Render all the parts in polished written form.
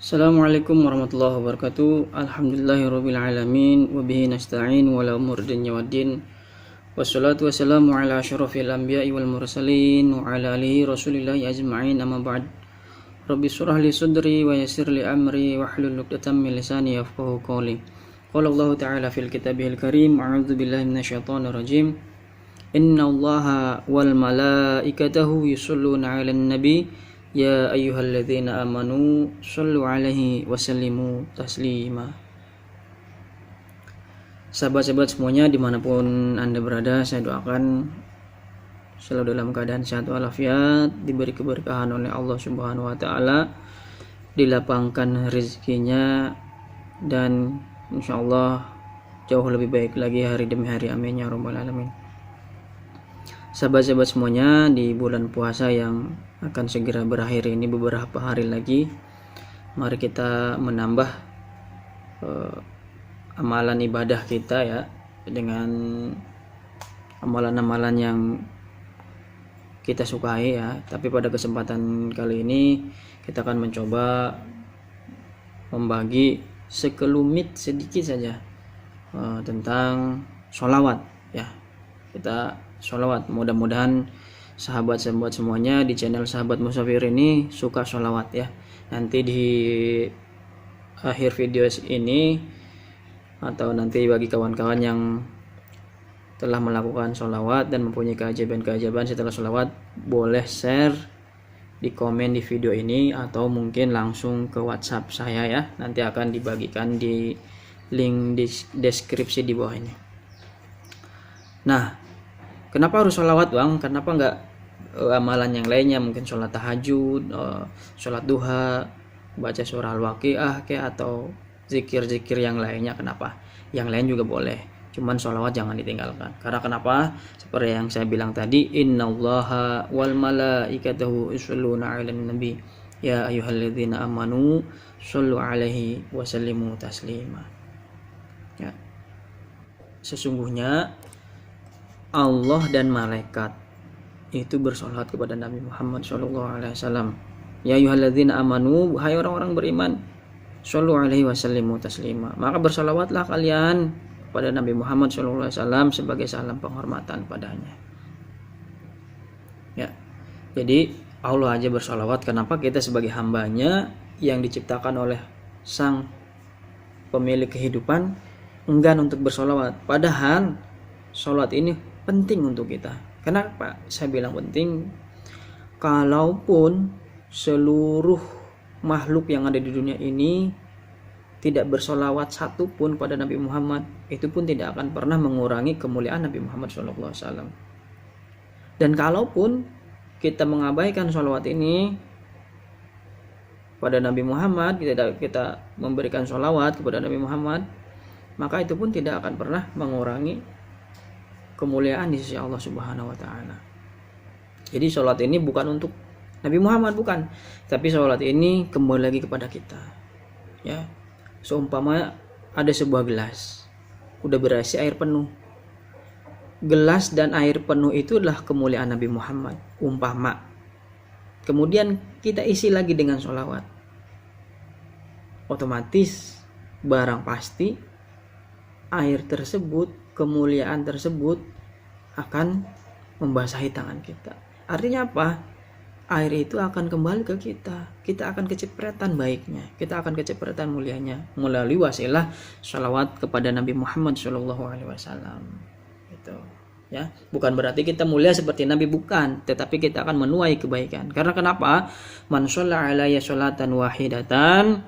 Assalamualaikum warahmatullahi wabarakatuh. Alhamdulillahirabbil alamin wa bihi nasta'in wa la umuri dunya waddin. Wassalatu wassalamu ala asyrafil anbiya'i wal mursalin wa ala alihi rasulillahi ajma'in, amma ba'd. Rabbi shrah li sadri wa yassir li amri wahlul 'uqdatam min lisani yafqahu qawli. Qala Allah ta'ala fil kitabihil karim, a'udzu billahi minasyaitonir rajim. Innallaha wal malaikatahu yusholluna 'alan nabi ya ayyuhalladzina amanu shollu alaihi wasallimu taslima. Sahabat-sahabat semuanya dimanapun Anda berada, saya doakan selalu dalam keadaan sehat walafiat, diberi keberkahan oleh Allah Subhanahu wa taala, dilapangkan rezekinya, dan insyaallah jauh lebih baik lagi hari demi hari, amin ya rabbal alamin. Sahabat-sahabat semuanya, di bulan puasa yang akan segera berakhir ini beberapa hari lagi, mari kita menambah amalan ibadah kita ya, dengan amalan-amalan yang kita sukai ya. Tapi pada kesempatan kali ini kita akan mencoba membagi sekelumit sedikit saja tentang sholawat ya. Kita sholawat, mudah-mudahan sahabat-sahabat semuanya di channel Sahabat Musafir ini suka sholawat ya. Nanti di akhir video ini, atau nanti bagi kawan-kawan yang telah melakukan sholawat dan mempunyai keajaiban-keajaiban setelah sholawat, boleh share di komen di video ini atau mungkin langsung ke WhatsApp saya ya. Nanti akan dibagikan di link di deskripsi di bawah ini. Nah, kenapa harus sholawat bang? Kenapa enggak amalan yang lainnya, mungkin sholat tahajud, sholat duha, baca surah al-waqiah atau zikir-zikir yang lainnya? Kenapa? Yang lain juga boleh, cuman sholawat jangan ditinggalkan. Karena kenapa? Seperti yang saya bilang tadi, innallaha wal malaikatahu yusholluna 'alan nabi ya ayyuhalladzina amanu shollu 'alaihi wasallimu taslima ya. Sesungguhnya Allah dan malaikat itu bersolat kepada Nabi Muhammad SAW. Ya ayyuhalladzina amanu, hai orang-orang beriman, shollu alaihi wasallimu taslima, maka bersolawatlah kalian kepada Nabi Muhammad SAW sebagai salam penghormatan padanya ya. Jadi Allah aja bersolawat, kenapa kita sebagai hambanya yang diciptakan oleh sang pemilik kehidupan enggan untuk bersolawat? Padahal sholat ini penting untuk kita. Kenapa saya bilang penting? Kalaupun seluruh makhluk yang ada di dunia ini tidak bersolawat satupun pada Nabi Muhammad, itu pun tidak akan pernah mengurangi kemuliaan Nabi Muhammad SAW. Dan kalaupun kita mengabaikan solawat ini pada Nabi Muhammad, kita memberikan solawat kepada Nabi Muhammad, maka itu pun tidak akan pernah mengurangi kemuliaan di sisi Allah Subhanahu wa taala. Jadi sholat ini bukan untuk Nabi Muhammad, bukan, tapi sholat ini kembali lagi kepada kita ya. Seumpama ada sebuah gelas udah berisi air penuh, gelas dan air penuh itu adalah kemuliaan Nabi Muhammad umpama. Kemudian kita isi lagi dengan sholawat, otomatis barang pasti air tersebut, kemuliaan tersebut akan membasahi tangan kita. Artinya apa? Air itu akan kembali ke kita. Kita akan kecipratan baiknya, kita akan kecipratan mulianya melalui wasilah sholawat kepada Nabi Muhammad SAW. Itu ya. Bukan berarti kita mulia seperti Nabi, bukan, tetapi kita akan menuai kebaikan. Karena kenapa? Man shalla alayya sholatan wahidatan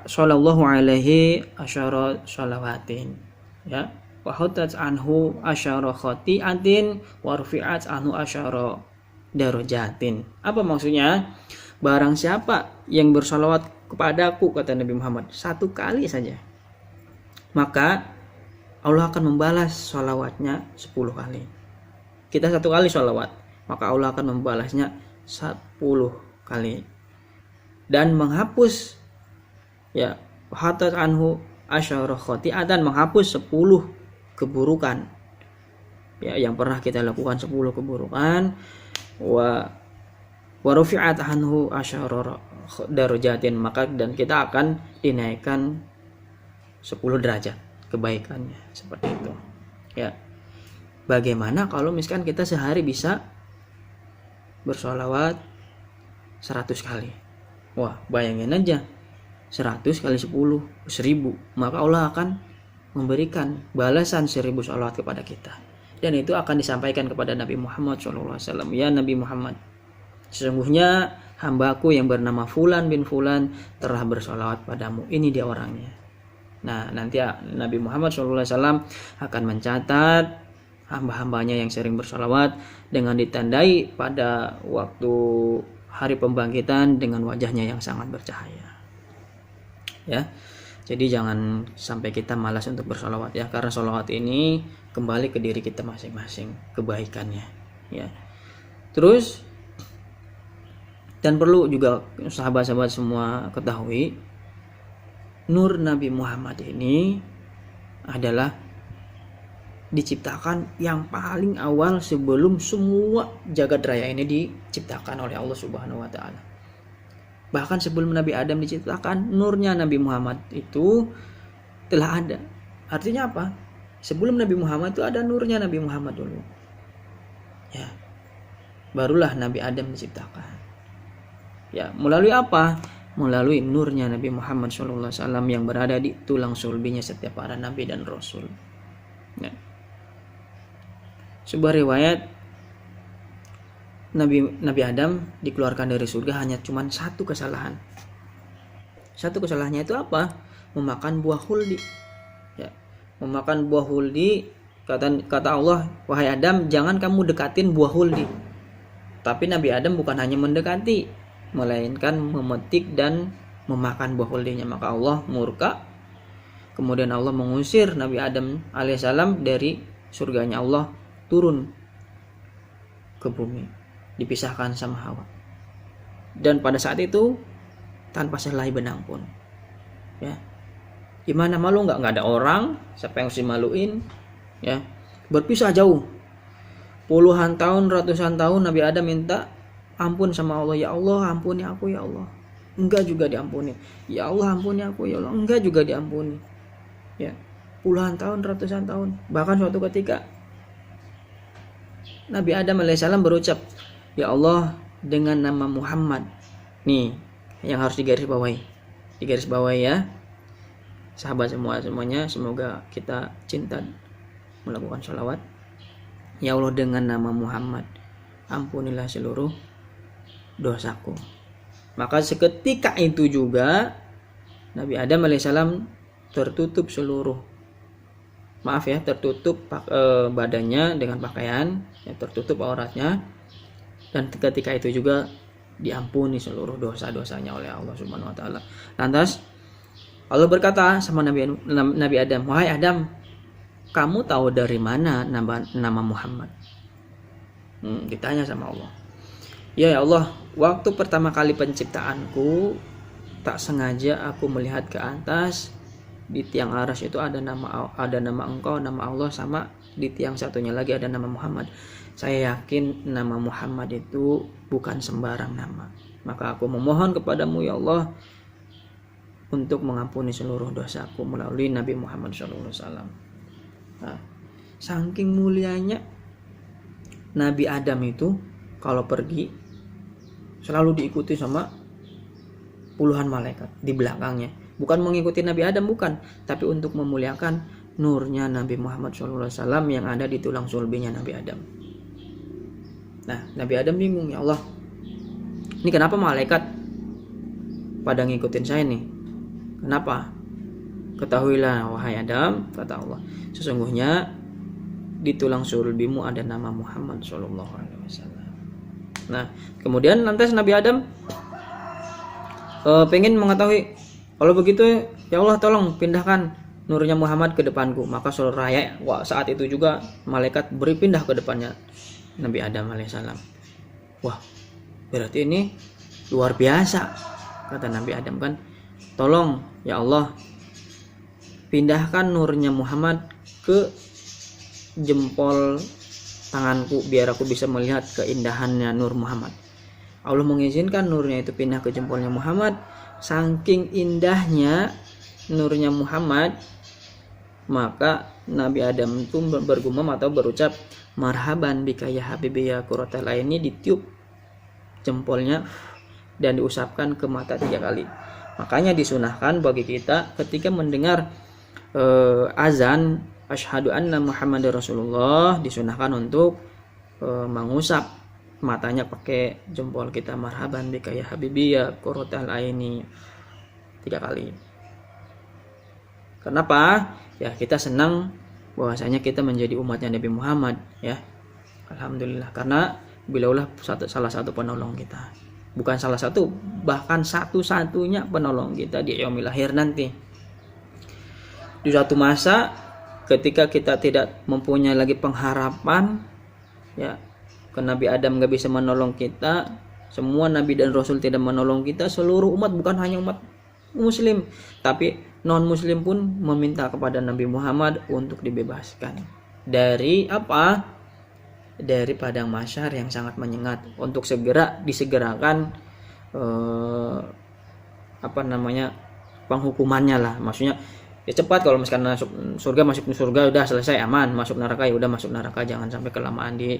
sallallahu alaihi asyara shalawatin ya, wa hutat anhu asyara khati'atin wa rufi'at anhu asyara darajatin. Apa maksudnya? Barang siapa yang bersalawat kepadaku, kata Nabi Muhammad, satu kali saja, maka Allah akan membalas salawatnya 10 kali. Kita satu kali salawat, maka Allah akan membalasnya 10 kali dan menghapus ya, hatat anhu asyara khati'atan, menghapus 10 keburukan ya yang pernah kita lakukan, 10 keburukan. Wa rufi'at anhu asyara darajatin, maka dan kita akan dinaikkan 10 derajat kebaikannya, seperti itu. Ya. Bagaimana kalau misalkan kita sehari bisa bersholawat 100 kali? Wah, bayangin aja, 100 kali 10, 1000. Maka Allah akan memberikan balasan 1000 sholawat kepada kita. Dan itu akan disampaikan kepada Nabi Muhammad SAW. Ya Nabi Muhammad, sesungguhnya hambaku yang bernama Fulan bin Fulan telah bersolawat padamu. Ini dia orangnya. Nah, nanti Nabi Muhammad SAW akan mencatat hamba-hambanya yang sering bersolawat dengan ditandai pada waktu hari pembangkitan dengan wajahnya yang sangat bercahaya. Ya, jadi jangan sampai kita malas untuk bersolawat ya, karena solawat ini kembali ke diri kita masing-masing kebaikannya. Ya, terus dan perlu juga sahabat-sahabat semua ketahui, nur Nabi Muhammad ini adalah diciptakan yang paling awal sebelum semua jagat raya ini diciptakan oleh Allah Subhanahu wa taala. Bahkan sebelum Nabi Adam diciptakan, nurnya Nabi Muhammad itu telah ada. Artinya apa? Sebelum Nabi Muhammad itu ada nurnya Nabi Muhammad dulu. Ya. Barulah Nabi Adam diciptakan. Ya, melalui apa? Melalui nurnya Nabi Muhammad SAW yang berada di tulang sulbinya setiap para nabi dan rasul. Ya. Sebuah riwayat, Nabi Adam dikeluarkan dari surga hanya cuma satu kesalahan. Satu kesalahannya itu apa? Memakan buah huldi. Ya. Memakan buah huldi, kata Allah, wahai Adam, jangan kamu dekatin buah huldi. Tapi Nabi Adam bukan hanya mendekati, melainkan memetik dan memakan buah huldinya. Maka Allah murka. Kemudian Allah mengusir Nabi Adam alaihissalam dari surganya. Allah turun ke bumi, dipisahkan sama Hawa. Dan pada saat itu tanpa sehelai benang pun. Ya. Gimana, malu nggak ada orang, siapa yang mesti maluin? Ya. Berpisah jauh. Puluhan tahun, ratusan tahun Nabi Adam minta ampun sama Allah. Ya Allah, ampuni aku ya Allah. Enggak juga diampuni. Ya Allah, ampuni aku ya Allah. Enggak juga diampuni. Ya. Puluhan tahun, ratusan tahun. Bahkan suatu ketika Nabi Adam alaihissalam berucap, ya Allah, dengan nama Muhammad. Nih, yang harus digarisbawahi. Digarisbawahi ya. Sahabat semuanya, semoga kita cinta melakukan sholawat. Ya Allah, dengan nama Muhammad, ampunilah seluruh dosaku. Maka seketika itu juga Nabi Adam alaihissalam tertutup tertutup badannya dengan pakaian, ya, tertutup auratnya, dan ketika itu juga diampuni seluruh dosa-dosanya oleh Allah Subhanahu wa taala. Lantas Allah berkata sama Nabi Adam, wahai Adam, kamu tahu dari mana nama Muhammad? Ditanya sama Allah. Ya Allah, waktu pertama kali penciptaanku, tak sengaja aku melihat ke atas, di tiang aras itu ada nama engkau, nama Allah, sama di tiang satunya lagi ada nama Muhammad. Saya yakin nama Muhammad itu bukan sembarang nama. Maka aku memohon kepadamu ya Allah untuk mengampuni seluruh dosaku melalui Nabi Muhammad SAW. Nah, saking mulianya Nabi Adam itu, kalau pergi selalu diikuti sama puluhan malaikat di belakangnya. Bukan mengikuti Nabi Adam, bukan, tapi untuk memuliakan nurnya Nabi Muhammad SAW yang ada di tulang sulbinya Nabi Adam. Nah, Nabi Adam bingung, ya Allah, ini kenapa malaikat pada ngikutin saya nih? Kenapa? Ketahuilah wahai Adam, kata Allah, sesungguhnya di tulang sulbimu ada nama Muhammad SAW. Nah, kemudian lantas Nabi Adam pengen mengetahui, kalau begitu ya Allah tolong pindahkan nurnya Muhammad ke depanku. Maka seluruh raya saat itu juga malaikat berpindah ke depannya Nabi Adam alaihissalam. Wah, berarti ini luar biasa, kata Nabi Adam kan. Tolong ya Allah pindahkan nurnya Muhammad ke jempol tanganku biar aku bisa melihat keindahannya nur Muhammad. Allah mengizinkan nurnya itu pindah ke jempolnya Muhammad. Saking indahnya nurnya Muhammad, maka Nabi Adam itu bergumam atau berucap, marhaban bika ya habibi ya qurratal aini, ditiup jempolnya dan diusapkan ke mata 3 kali. Makanya disunahkan bagi kita ketika mendengar azan asyhadu anna Muhammadar Rasulullah, disunahkan untuk mengusap matanya pakai jempol kita, marhaban bika ya habibi ya qurratal aini 3 kali. Kenapa? Ya kita senang bahwasanya kita menjadi umatnya Nabi Muhammad, ya. Alhamdulillah, karena beliaulah salah satu penolong kita. Bukan salah satu, bahkan satu-satunya penolong kita di yaumil akhir nanti. Di suatu masa ketika kita tidak mempunyai lagi pengharapan, ya, ke Nabi Adam gak bisa menolong kita, semua Nabi dan Rasul tidak menolong kita, seluruh umat, bukan hanya umat Muslim, tapi non Muslim pun meminta kepada Nabi Muhammad untuk dibebaskan dari apa? Dari padang mahsyar yang sangat menyengat, untuk segera disegerakan penghukumannya lah. Maksudnya ya cepat, kalau misalkan masuk surga udah selesai, aman. Masuk neraka ya udah masuk neraka, jangan sampai kelamaan di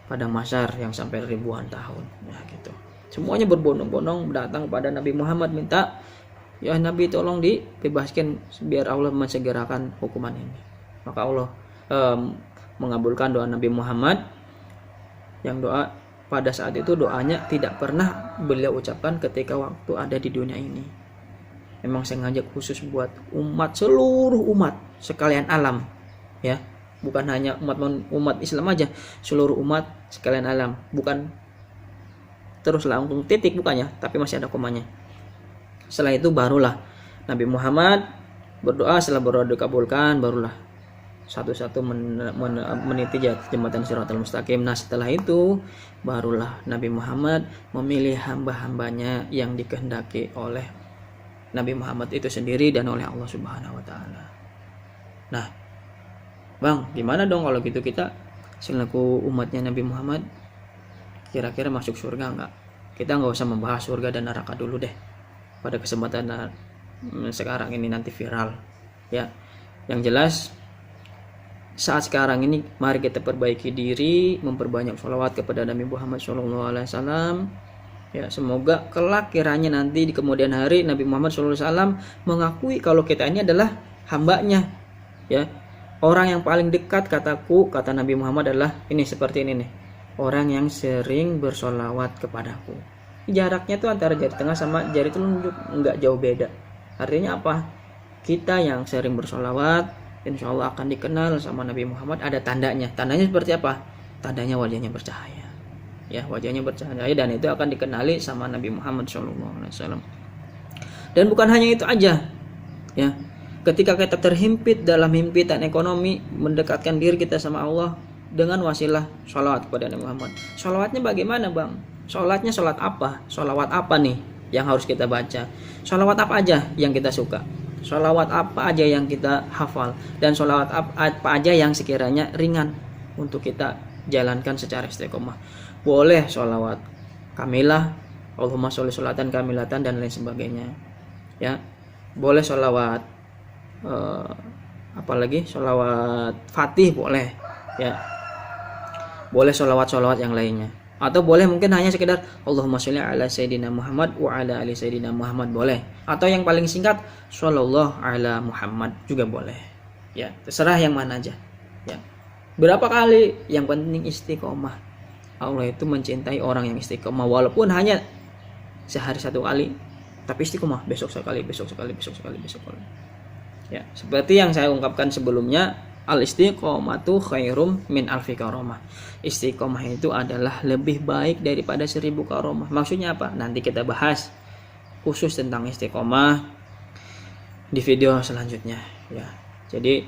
padang mahsyar yang sampai ribuan tahun, ya gitu. Semuanya berbondong-bondong datang kepada Nabi Muhammad minta, ya Nabi tolong dibebaskan biar Allah mensegerakan hukuman ini. Maka Allah mengabulkan doa Nabi Muhammad, yang doa pada saat itu doanya tidak pernah beliau ucapkan ketika waktu ada di dunia ini. Memang sengaja khusus buat umat, seluruh umat sekalian alam, ya. Bukan hanya umat Islam aja, seluruh umat sekalian alam. Bukan terus langsung titik, bukannya, tapi masih ada komanya. Setelah itu barulah Nabi Muhammad berdoa, setelah berdoa dikabulkan, barulah satu-satu meniti jembatan Shiratal Mustaqim. Nah setelah itu barulah Nabi Muhammad memilih hamba-hambanya yang dikehendaki oleh Nabi Muhammad itu sendiri dan oleh Allah Subhanahu wa taala. Nah, Bang, gimana dong kalau gitu kita selaku umatnya Nabi Muhammad kira-kira masuk surga enggak? Kita nggak usah membahas surga dan neraka dulu deh. Pada kesempatan sekarang ini nanti viral, ya. Yang jelas saat sekarang ini mari kita perbaiki diri, memperbanyak sholawat kepada Nabi Muhammad SAW. Ya, semoga kelak kiranya nanti di kemudian hari Nabi Muhammad SAW mengakui kalau kita ini adalah hambanya, ya. Orang yang paling dekat kataku, kata Nabi Muhammad adalah ini, seperti ini nih, orang yang sering bersolawat kepadaku. Jaraknya tuh antara jari tengah sama jari telunjuk nggak jauh beda. Artinya apa? Kita yang sering bersolawat, insya Allah akan dikenal sama Nabi Muhammad. Ada tandanya. Tandanya seperti apa? Tandanya wajahnya bercahaya. Ya, wajahnya bercahaya, dan itu akan dikenali sama Nabi Muhammad SAW. Dan bukan hanya itu aja, ya. Ketika kita terhimpit dalam himpitan ekonomi, mendekatkan diri kita sama Allah dengan wasilah sholawat kepada Nabi Muhammad. Sholawatnya bagaimana, Bang? Sholatnya sholat apa? Sholawat apa nih yang harus kita baca? Sholawat apa aja yang kita suka? Sholawat apa aja yang kita hafal? Dan sholawat apa aja yang sekiranya ringan untuk kita jalankan secara istiqomah? Boleh sholawat kamilah, Allahumma sholli sholatan kamilatan dan lain sebagainya, ya. Boleh sholawat apalagi sholawat fatih, boleh, ya. Boleh sholawat yang lainnya, atau boleh mungkin hanya sekedar Allahumma sholli ala sayyidina Muhammad wa ala ali sayyidina Muhammad, boleh. Atau yang paling singkat shollallahu ala Muhammad juga boleh, ya. Terserah yang mana aja, ya. Berapa kali, yang penting istiqomah. Allah itu mencintai orang yang istiqomah, walaupun hanya sehari 1 kali, tapi istiqomah, besok sekali. Ya, seperti yang saya ungkapkan sebelumnya, al-istiqomatu khairum min alfi karomah. Istiqomah itu adalah lebih baik daripada 1000 karomah. Maksudnya apa? Nanti kita bahas khusus tentang istiqomah di video selanjutnya, ya. Jadi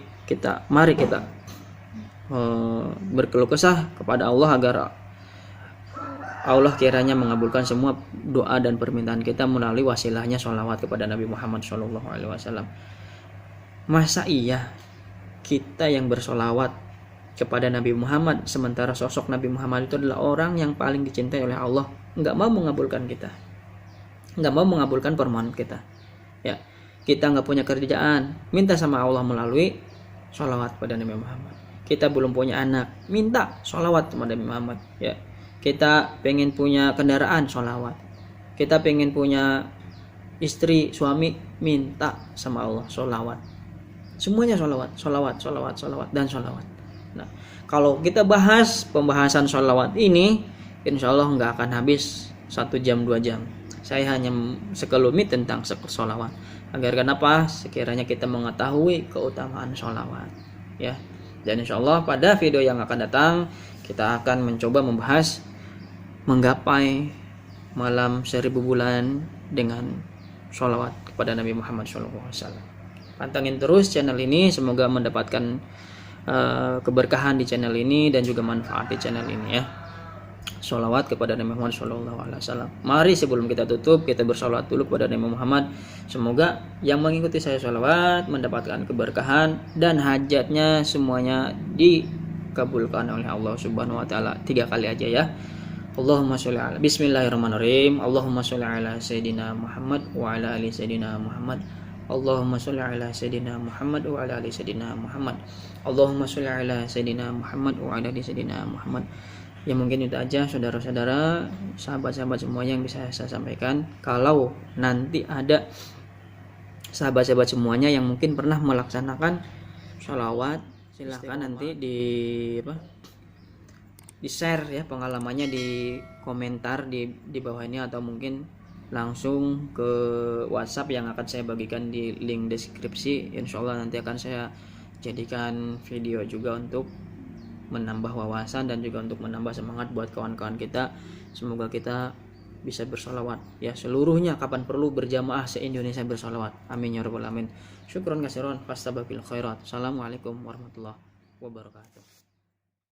mari kita berkeluh kesah kepada Allah agar Allah kiranya mengabulkan semua doa dan permintaan kita melalui wasilahnya sholawat kepada Nabi Muhammad SAW. Masa iya kita yang bersolawat kepada Nabi Muhammad, sementara sosok Nabi Muhammad itu adalah orang yang paling dicintai oleh Allah, nggak mau mengabulkan kita, nggak mau mengabulkan permohonan kita. Ya, kita nggak punya kerjaan, minta sama Allah melalui sholawat pada Nabi Muhammad. Kita belum punya anak, minta sholawat kepada Nabi Muhammad. Ya, kita pengen punya kendaraan, sholawat. Kita pengen punya istri, suami, minta sama Allah, sholawat. Semuanya sholawat, sholawat, sholawat, sholawat, dan sholawat. Nah, kalau kita bahas pembahasan sholawat ini, insya Allah nggak akan habis 1 jam 2 jam. Saya hanya sekelumit tentang sholawat. Agar kenapa? Sekiranya kita mengetahui keutamaan sholawat. Ya. Dan insya Allah pada video yang akan datang, kita akan mencoba membahas menggapai malam 1000 bulan dengan sholawat kepada Nabi Muhammad SAW. Pantengin terus channel ini, semoga mendapatkan keberkahan di channel ini dan juga manfaat di channel ini ya. Sholawat kepada Nabi Muhammad SAW. Mari sebelum kita tutup, kita bersolawat dulu kepada Nabi Muhammad. Semoga yang mengikuti saya sholawat mendapatkan keberkahan dan hajatnya semuanya dikabulkan oleh Allah Subhanahu Wa Taala. 3 kali aja ya. Allahumma sholli ala Bismillahirrahmanirrahim. Allahumma sholli ala Sayyidina Muhammad wa ala ali Sayyidina Muhammad. Allahumma sholli ala Sayyidina Muhammad wa ala ali Sayyidina Muhammad. Allahumma sholli ala Sayyidina Muhammad wa ala ali Sayyidina Muhammad. Ya mungkin itu aja saudara-saudara, sahabat-sahabat semua yang bisa saya sampaikan. Kalau nanti ada sahabat-sahabat semuanya yang mungkin pernah melaksanakan sholawat, silahkan nanti di share ya pengalamannya di komentar di bawah ini, atau mungkin langsung ke WhatsApp yang akan saya bagikan di link deskripsi. Insya Allah nanti akan saya jadikan video juga untuk menambah wawasan dan juga untuk menambah semangat buat kawan-kawan kita. Semoga kita bisa bersolawat ya seluruhnya, kapan perlu berjamaah se-Indonesia bersolawat. Amin ya rabbal alamin. Syukron kasiron, fastababil khairat. Assalamualaikum warahmatullahi wabarakatuh.